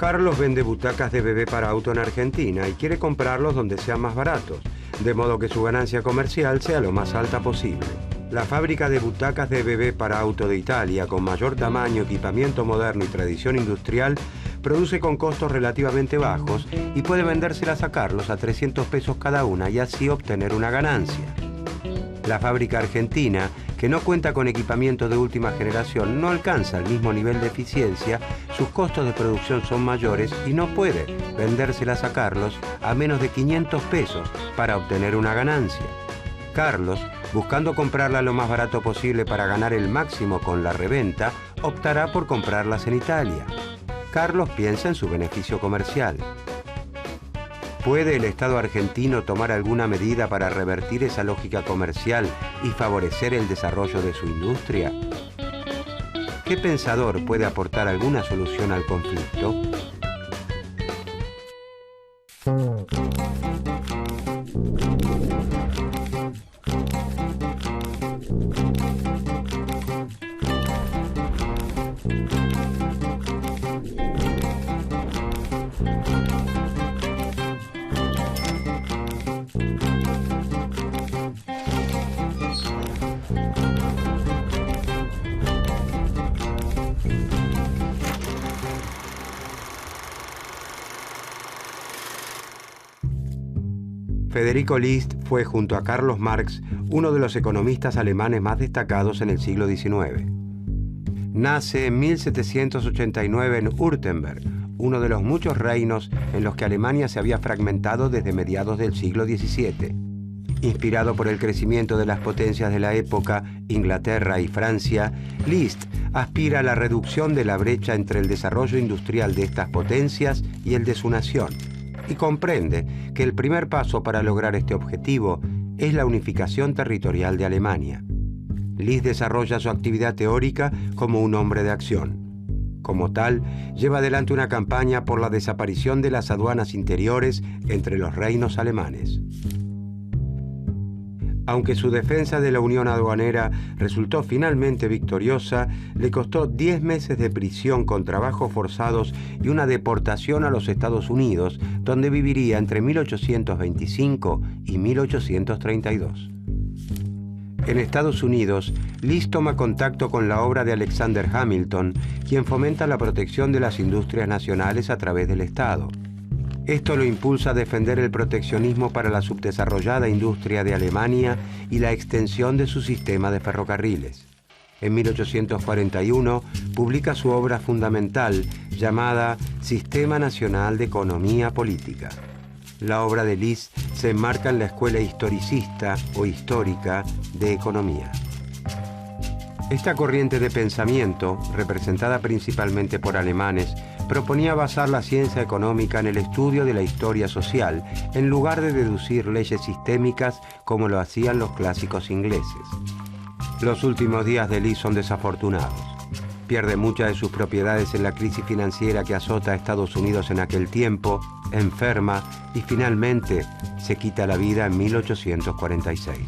Carlos vende butacas de bebé para auto en Argentina y quiere comprarlos donde sean más baratos, de modo que su ganancia comercial sea lo más alta posible. La fábrica de butacas de bebé para auto de Italia, con mayor tamaño, equipamiento moderno y tradición industrial, produce con costos relativamente bajos y puede vendérselas a Carlos a 300 pesos cada una y así obtener una ganancia. La fábrica argentina, que no cuenta con equipamiento de última generación, no alcanza el mismo nivel de eficiencia, sus costos de producción son mayores y no puede vendérselas a Carlos a menos de 500 pesos para obtener una ganancia. Carlos, buscando comprarla lo más barato posible para ganar el máximo con la reventa, optará por comprarlas en Italia. Carlos piensa en su beneficio comercial. ¿Puede el Estado argentino tomar alguna medida para revertir esa lógica comercial y favorecer el desarrollo de su industria? ¿Qué pensador puede aportar alguna solución al conflicto? Federico List fue, junto a Carlos Marx, uno de los economistas alemanes más destacados en el siglo XIX. Nace en 1789 en Württemberg, uno de los muchos reinos en los que Alemania se había fragmentado desde mediados del siglo XVII. Inspirado por el crecimiento de las potencias de la época, Inglaterra y Francia, List aspira a la reducción de la brecha entre el desarrollo industrial de estas potencias y el de su nación, y comprende que el primer paso para lograr este objetivo es la unificación territorial de Alemania. List desarrolla su actividad teórica como un hombre de acción. Como tal, lleva adelante una campaña por la desaparición de las aduanas interiores entre los reinos alemanes. Aunque su defensa de la unión aduanera resultó finalmente victoriosa, le costó 10 meses de prisión con trabajos forzados y una deportación a los Estados Unidos, donde viviría entre 1825 y 1832. En Estados Unidos, List toma contacto con la obra de Alexander Hamilton, quien fomenta la protección de las industrias nacionales a través del Estado. Esto lo impulsa a defender el proteccionismo para la subdesarrollada industria de Alemania y la extensión de su sistema de ferrocarriles. En 1841 publica su obra fundamental llamada Sistema Nacional de Economía Política. La obra de List se enmarca en la escuela historicista o histórica de economía. Esta corriente de pensamiento, representada principalmente por alemanes, proponía basar la ciencia económica en el estudio de la historia social, en lugar de deducir leyes sistémicas como lo hacían los clásicos ingleses. Los últimos días de List son desafortunados. Pierde muchas de sus propiedades en la crisis financiera que azota a Estados Unidos en aquel tiempo, enferma y finalmente se quita la vida en 1846.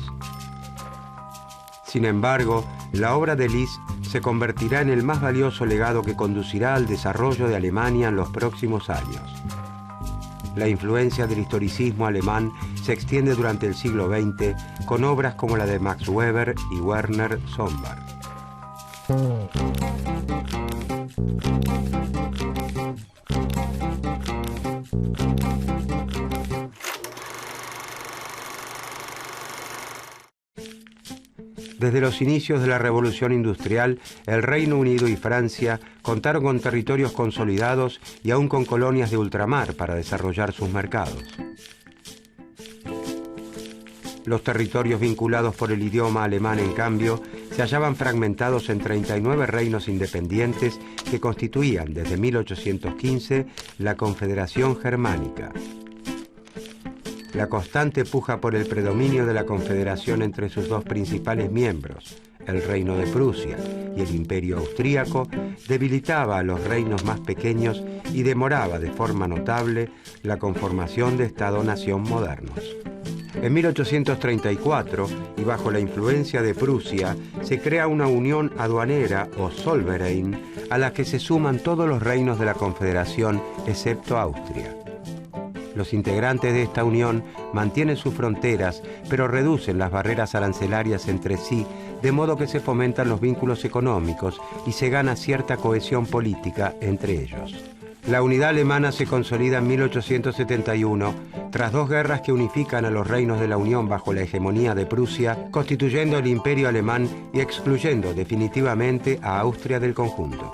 Sin embargo, la obra de List se convertirá en el más valioso legado que conducirá al desarrollo de Alemania en los próximos años. La influencia del historicismo alemán se extiende durante el siglo XX con obras como la de Max Weber y Werner Sombart. Desde los inicios de la Revolución Industrial, el Reino Unido y Francia contaron con territorios consolidados y aún con colonias de ultramar para desarrollar sus mercados. Los territorios vinculados por el idioma alemán, en cambio, se hallaban fragmentados en 39 reinos independientes que constituían, desde 1815, la Confederación Germánica. La constante puja por el predominio de la Confederación entre sus dos principales miembros, el Reino de Prusia y el Imperio Austríaco, debilitaba a los reinos más pequeños y demoraba de forma notable la conformación de Estado-nación modernos. En 1834, y bajo la influencia de Prusia, se crea una unión aduanera o Zollverein, a la que se suman todos los reinos de la Confederación, excepto Austria. Los integrantes de esta unión mantienen sus fronteras, pero reducen las barreras arancelarias entre sí, de modo que se fomentan los vínculos económicos y se gana cierta cohesión política entre ellos. La unidad alemana se consolida en 1871, tras 2 guerras que unifican a los reinos de la Unión bajo la hegemonía de Prusia, constituyendo el Imperio alemán y excluyendo definitivamente a Austria del conjunto.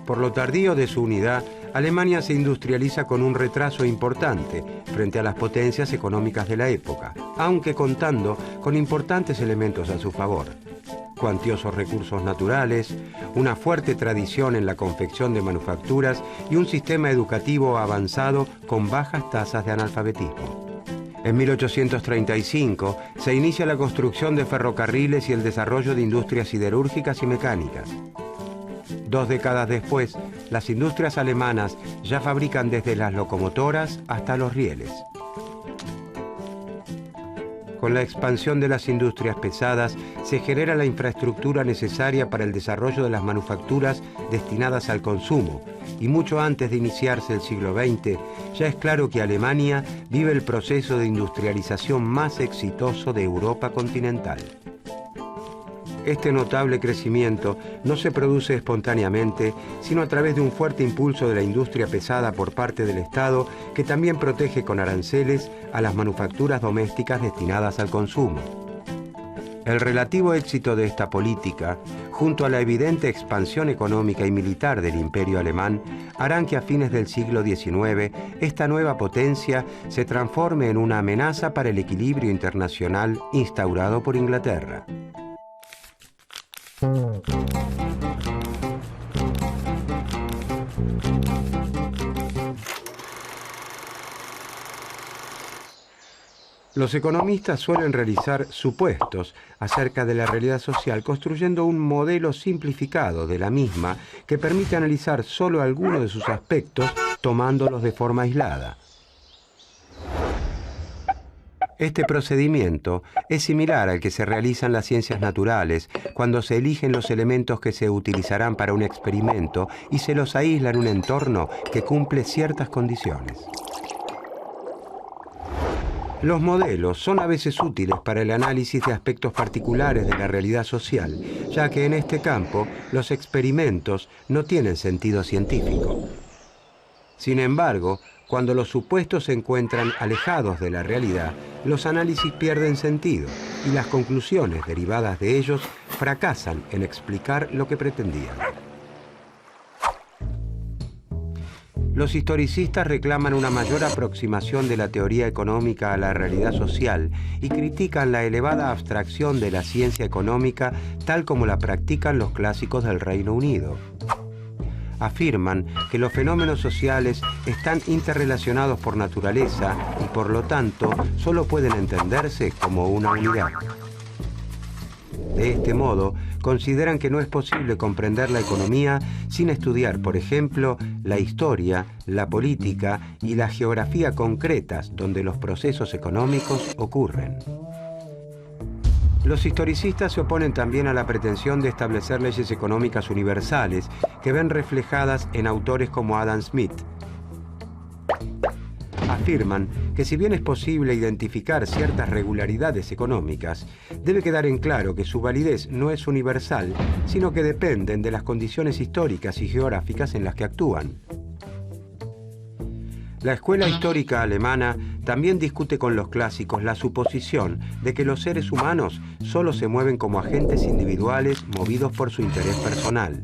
Por lo tardío de su unidad, Alemania se industrializa con un retraso importante frente a las potencias económicas de la época, aunque contando con importantes elementos a su favor: cuantiosos recursos naturales, una fuerte tradición en la confección de manufacturas y un sistema educativo avanzado con bajas tasas de analfabetismo. En 1835 se inicia la construcción de ferrocarriles y el desarrollo de industrias siderúrgicas y mecánicas. 2 décadas después, las industrias alemanas ya fabrican desde las locomotoras hasta los rieles. Con la expansión de las industrias pesadas, se genera la infraestructura necesaria para el desarrollo de las manufacturas destinadas al consumo, y mucho antes de iniciarse el siglo XX, ya es claro que Alemania vive el proceso de industrialización más exitoso de Europa continental. Este notable crecimiento no se produce espontáneamente, sino a través de un fuerte impulso de la industria pesada por parte del Estado, que también protege con aranceles a las manufacturas domésticas destinadas al consumo. El relativo éxito de esta política, junto a la evidente expansión económica y militar del Imperio alemán, harán que a fines del siglo XIX esta nueva potencia se transforme en una amenaza para el equilibrio internacional instaurado por Inglaterra. Los economistas suelen realizar supuestos acerca de la realidad social, construyendo un modelo simplificado de la misma que permite analizar solo algunos de sus aspectos, tomándolos de forma aislada. Este procedimiento es similar al que se realiza en las ciencias naturales, cuando se eligen los elementos que se utilizarán para un experimento y se los aísla en un entorno que cumple ciertas condiciones. Los modelos son a veces útiles para el análisis de aspectos particulares de la realidad social, ya que en este campo los experimentos no tienen sentido científico. Sin embargo, cuando los supuestos se encuentran alejados de la realidad, los análisis pierden sentido y las conclusiones derivadas de ellos fracasan en explicar lo que pretendían. Los historicistas reclaman una mayor aproximación de la teoría económica a la realidad social y critican la elevada abstracción de la ciencia económica tal como la practican los clásicos del Reino Unido. Afirman que los fenómenos sociales están interrelacionados por naturaleza y por lo tanto solo pueden entenderse como una unidad. De este modo, consideran que no es posible comprender la economía sin estudiar, por ejemplo, la historia, la política y la geografía concretas donde los procesos económicos ocurren. Los historicistas se oponen también a la pretensión de establecer leyes económicas universales que ven reflejadas en autores como Adam Smith. Afirman que si bien es posible identificar ciertas regularidades económicas, debe quedar en claro que su validez no es universal, sino que dependen de las condiciones históricas y geográficas en las que actúan. La escuela histórica alemana también discute con los clásicos la suposición de que los seres humanos solo se mueven como agentes individuales movidos por su interés personal.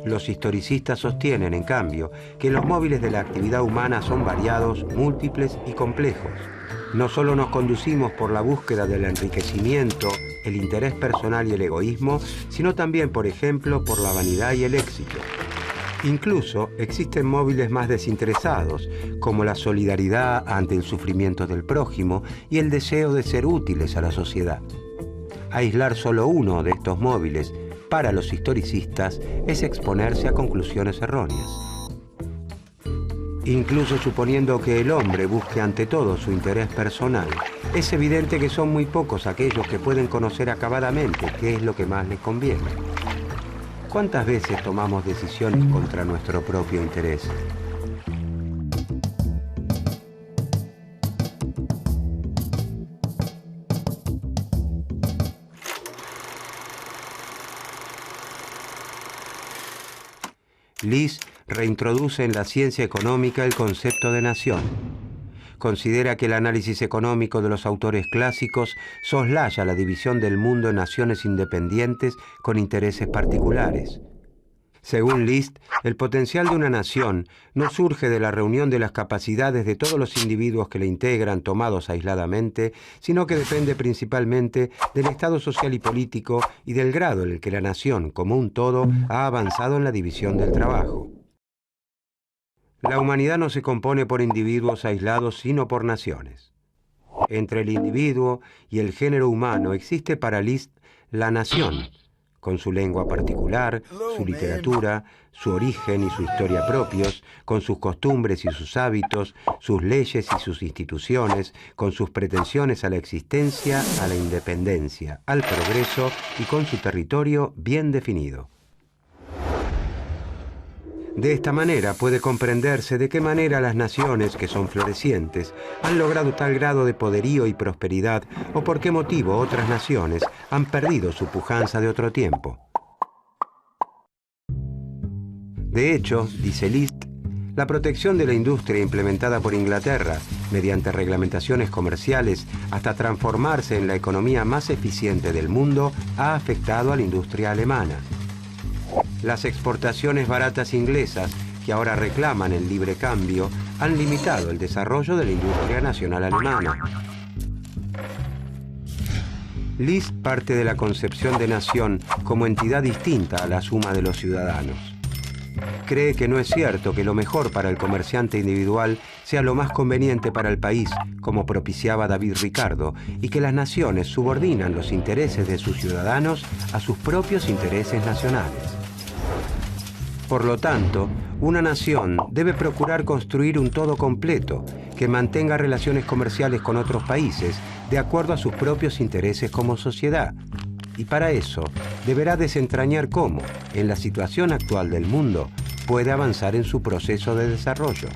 Los historicistas sostienen, en cambio, que los móviles de la actividad humana son variados, múltiples y complejos. No solo nos conducimos por la búsqueda del enriquecimiento, el interés personal y el egoísmo, sino también, por ejemplo, por la vanidad y el éxito. Incluso existen móviles más desinteresados, como la solidaridad ante el sufrimiento del prójimo y el deseo de ser útiles a la sociedad. Aislar solo uno de estos móviles para los historicistas es exponerse a conclusiones erróneas. Incluso suponiendo que el hombre busque ante todo su interés personal es evidente que son muy pocos aquellos que pueden conocer acabadamente qué es lo que más les conviene. ¿Cuántas veces tomamos decisiones contra nuestro propio interés? List reintroduce en la ciencia económica el concepto de nación. Considera que el análisis económico de los autores clásicos soslaya la división del mundo en naciones independientes con intereses particulares. Según List, el potencial de una nación no surge de la reunión de las capacidades de todos los individuos que la integran tomados aisladamente, sino que depende principalmente del estado social y político y del grado en el que la nación, como un todo, ha avanzado en la división del trabajo. La humanidad no se compone por individuos aislados, sino por naciones. Entre el individuo y el género humano existe para List la nación, con su lengua particular, su literatura, su origen y su historia propios, con sus costumbres y sus hábitos, sus leyes y sus instituciones, con sus pretensiones a la existencia, a la independencia, al progreso y con su territorio bien definido. De esta manera puede comprenderse de qué manera las naciones que son florecientes han logrado tal grado de poderío y prosperidad o por qué motivo otras naciones han perdido su pujanza de otro tiempo. De hecho, dice List, la protección de la industria implementada por Inglaterra mediante reglamentaciones comerciales hasta transformarse en la economía más eficiente del mundo ha afectado a la industria alemana. Las exportaciones baratas inglesas, que ahora reclaman el libre cambio, han limitado el desarrollo de la industria nacional alemana. List parte de la concepción de nación como entidad distinta a la suma de los ciudadanos. Cree que no es cierto que lo mejor para el comerciante individual sea lo más conveniente para el país, como propiciaba David Ricardo, y que las naciones subordinan los intereses de sus ciudadanos a sus propios intereses nacionales. Por lo tanto, una nación debe procurar construir un todo completo que mantenga relaciones comerciales con otros países de acuerdo a sus propios intereses como sociedad. Y para eso, deberá desentrañar cómo, en la situación actual del mundo, puede avanzar en su proceso de desarrollo.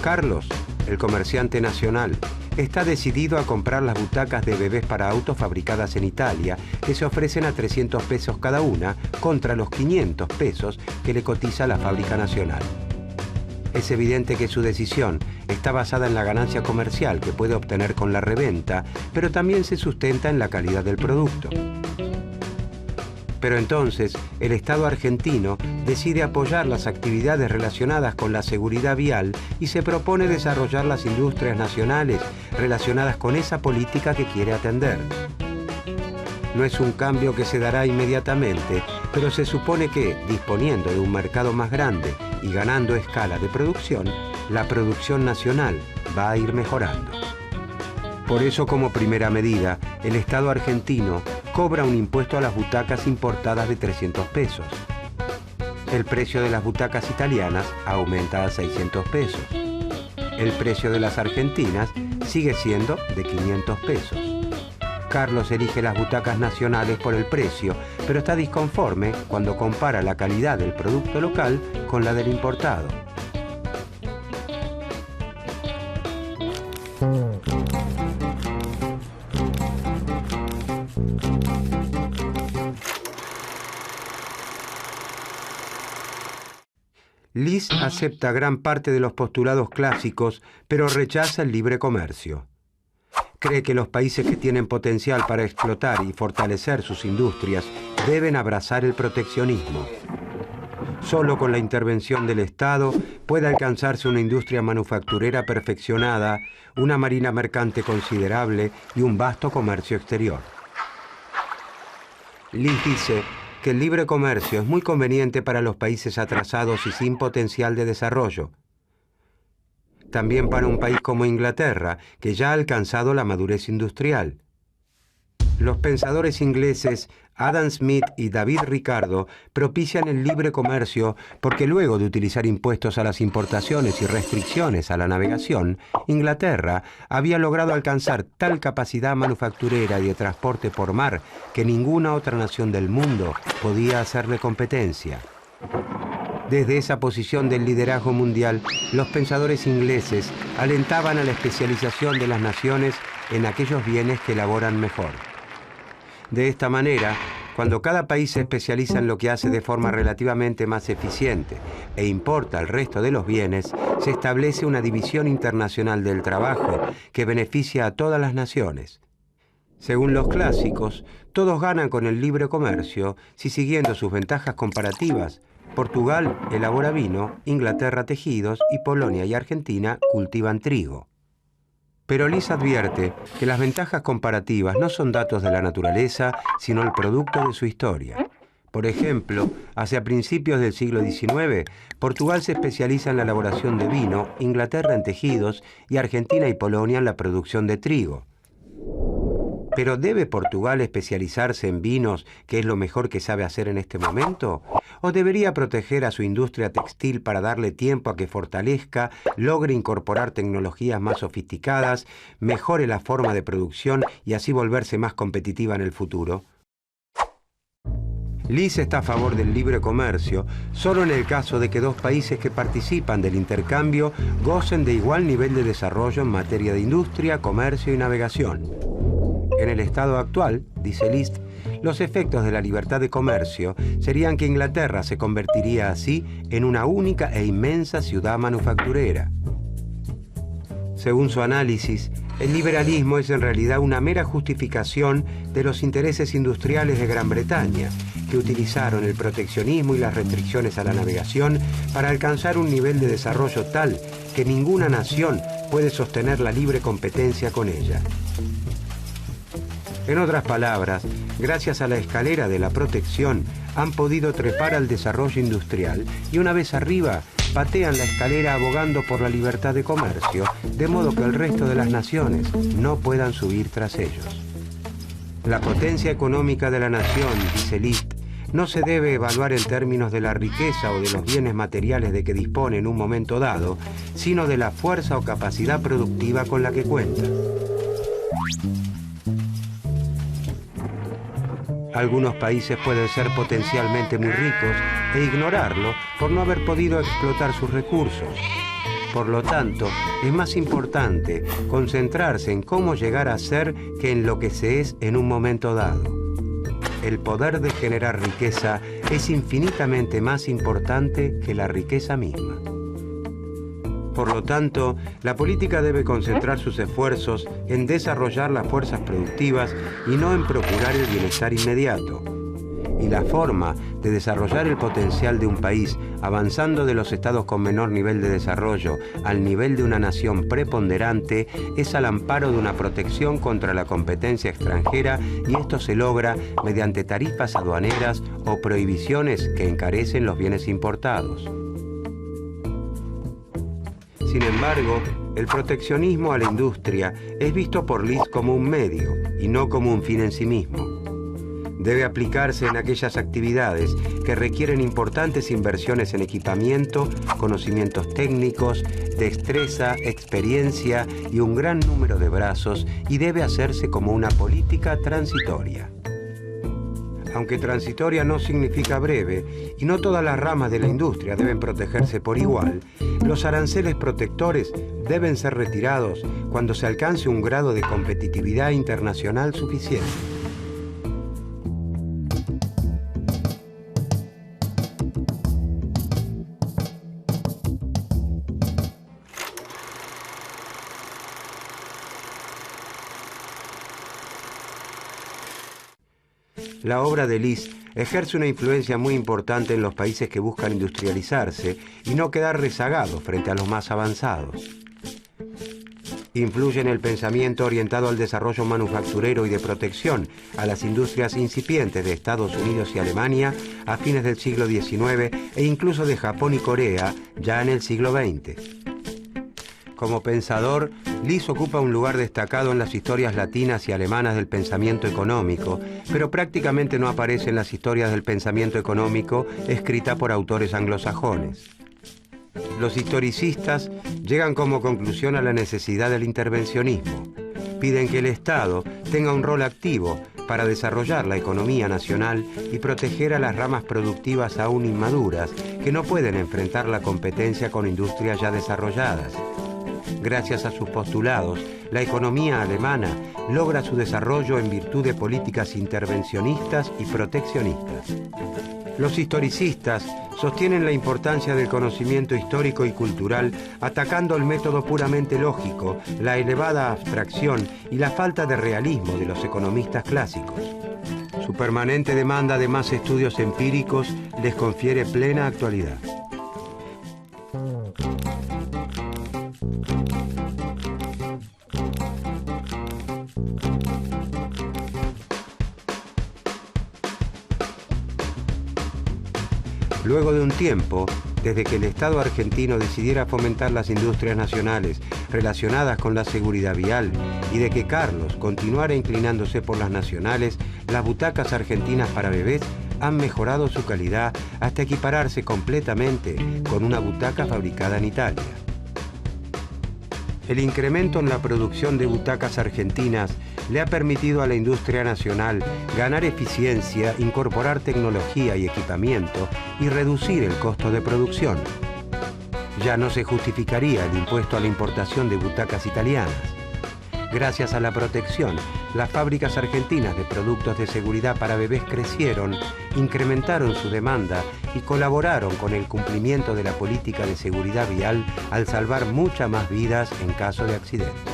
Carlos, el comerciante nacional, está decidido a comprar las butacas de bebés para autos fabricadas en Italia, que se ofrecen a 300 pesos cada una, contra los 500 pesos que le cotiza la fábrica nacional. Es evidente que su decisión está basada en la ganancia comercial que puede obtener con la reventa, pero también se sustenta en la calidad del producto. Pero entonces, el Estado argentino decide apoyar las actividades relacionadas con la seguridad vial y se propone desarrollar las industrias nacionales relacionadas con esa política que quiere atender. No es un cambio que se dará inmediatamente, pero se supone que, disponiendo de un mercado más grande y ganando escala de producción, la producción nacional va a ir mejorando. Por eso, como primera medida, el Estado argentino cobra un impuesto a las butacas importadas de 300 pesos. El precio de las butacas italianas aumenta a 600 pesos. El precio de las argentinas sigue siendo de 500 pesos. Carlos elige las butacas nacionales por el precio, pero está disconforme cuando compara la calidad del producto local con la del importado. List acepta gran parte de los postulados clásicos, pero rechaza el libre comercio. Cree que los países que tienen potencial para explotar y fortalecer sus industrias deben abrazar el proteccionismo. Solo con la intervención del Estado puede alcanzarse una industria manufacturera perfeccionada, una marina mercante considerable y un vasto comercio exterior. List dice que el libre comercio es muy conveniente para los países atrasados y sin potencial de desarrollo. También para un país como Inglaterra, que ya ha alcanzado la madurez industrial. Los pensadores ingleses Adam Smith y David Ricardo propician el libre comercio porque luego de utilizar impuestos a las importaciones y restricciones a la navegación, Inglaterra había logrado alcanzar tal capacidad manufacturera y de transporte por mar que ninguna otra nación del mundo podía hacerle competencia. Desde esa posición del liderazgo mundial, los pensadores ingleses alentaban a la especialización de las naciones en aquellos bienes que elaboran mejor. De esta manera, cuando cada país se especializa en lo que hace de forma relativamente más eficiente e importa el resto de los bienes, se establece una división internacional del trabajo que beneficia a todas las naciones. Según los clásicos, todos ganan con el libre comercio si, siguiendo sus ventajas comparativas, Portugal elabora vino, Inglaterra tejidos y Polonia y Argentina cultivan trigo. Pero Liz advierte que las ventajas comparativas no son datos de la naturaleza, sino el producto de su historia. Por ejemplo, hacia principios del siglo XIX, Portugal se especializa en la elaboración de vino, Inglaterra en tejidos y Argentina y Polonia en la producción de trigo. ¿Pero debe Portugal especializarse en vinos, que es lo mejor que sabe hacer en este momento? ¿O debería proteger a su industria textil para darle tiempo a que fortalezca, logre incorporar tecnologías más sofisticadas, mejore la forma de producción y así volverse más competitiva en el futuro? Liz está a favor del libre comercio solo en el caso de que dos países que participan del intercambio gocen de igual nivel de desarrollo en materia de industria, comercio y navegación. En el estado actual, dice List, los efectos de la libertad de comercio serían que Inglaterra se convertiría así en una única e inmensa ciudad manufacturera. Según su análisis, el liberalismo es en realidad una mera justificación de los intereses industriales de Gran Bretaña, que utilizaron el proteccionismo y las restricciones a la navegación para alcanzar un nivel de desarrollo tal que ninguna nación puede sostener la libre competencia con ella. En otras palabras, gracias a la escalera de la protección, han podido trepar al desarrollo industrial y una vez arriba, patean la escalera abogando por la libertad de comercio, de modo que el resto de las naciones no puedan subir tras ellos. La potencia económica de la nación, dice List, no se debe evaluar en términos de la riqueza o de los bienes materiales de que dispone en un momento dado, sino de la fuerza o capacidad productiva con la que cuenta. Algunos países pueden ser potencialmente muy ricos e ignorarlo por no haber podido explotar sus recursos. Por lo tanto, es más importante concentrarse en cómo llegar a ser que en lo que se es en un momento dado. El poder de generar riqueza es infinitamente más importante que la riqueza misma. Por lo tanto, la política debe concentrar sus esfuerzos en desarrollar las fuerzas productivas y no en procurar el bienestar inmediato. Y la forma de desarrollar el potencial de un país, avanzando de los estados con menor nivel de desarrollo al nivel de una nación preponderante, es al amparo de una protección contra la competencia extranjera, y esto se logra mediante tarifas aduaneras o prohibiciones que encarecen los bienes importados. Sin embargo, el proteccionismo a la industria es visto por List como un medio y no como un fin en sí mismo. Debe aplicarse en aquellas actividades que requieren importantes inversiones en equipamiento, conocimientos técnicos, destreza, experiencia y un gran número de brazos, y debe hacerse como una política transitoria. Aunque transitoria no significa breve, y no todas las ramas de la industria deben protegerse por igual, los aranceles protectores deben ser retirados cuando se alcance un grado de competitividad internacional suficiente. La obra de List ejerce una influencia muy importante en los países que buscan industrializarse y no quedar rezagados frente a los más avanzados. Influye en el pensamiento orientado al desarrollo manufacturero y de protección a las industrias incipientes de Estados Unidos y Alemania a fines del siglo XIX e incluso de Japón y Corea ya en el siglo XX. Como pensador, Lis ocupa un lugar destacado en las historias latinas y alemanas del pensamiento económico, pero prácticamente no aparece en las historias del pensamiento económico escritas por autores anglosajones. Los historicistas llegan como conclusión a la necesidad del intervencionismo. Piden que el Estado tenga un rol activo para desarrollar la economía nacional y proteger a las ramas productivas aún inmaduras que no pueden enfrentar la competencia con industrias ya desarrolladas. Gracias a sus postulados, la economía alemana logra su desarrollo en virtud de políticas intervencionistas y proteccionistas. Los historicistas sostienen la importancia del conocimiento histórico y cultural atacando el método puramente lógico, la elevada abstracción y la falta de realismo de los economistas clásicos. Su permanente demanda de más estudios empíricos les confiere plena actualidad. Luego de un tiempo, desde que el Estado argentino decidiera fomentar las industrias nacionales relacionadas con la seguridad vial y de que Carlos continuara inclinándose por las nacionales, las butacas argentinas para bebés han mejorado su calidad hasta equipararse completamente con una butaca fabricada en Italia. El incremento en la producción de butacas argentinas le ha permitido a la industria nacional ganar eficiencia, incorporar tecnología y equipamiento y reducir el costo de producción. Ya no se justificaría el impuesto a la importación de butacas italianas. Gracias a la protección, las fábricas argentinas de productos de seguridad para bebés crecieron, incrementaron su demanda y colaboraron con el cumplimiento de la política de seguridad vial al salvar muchas más vidas en caso de accidentes.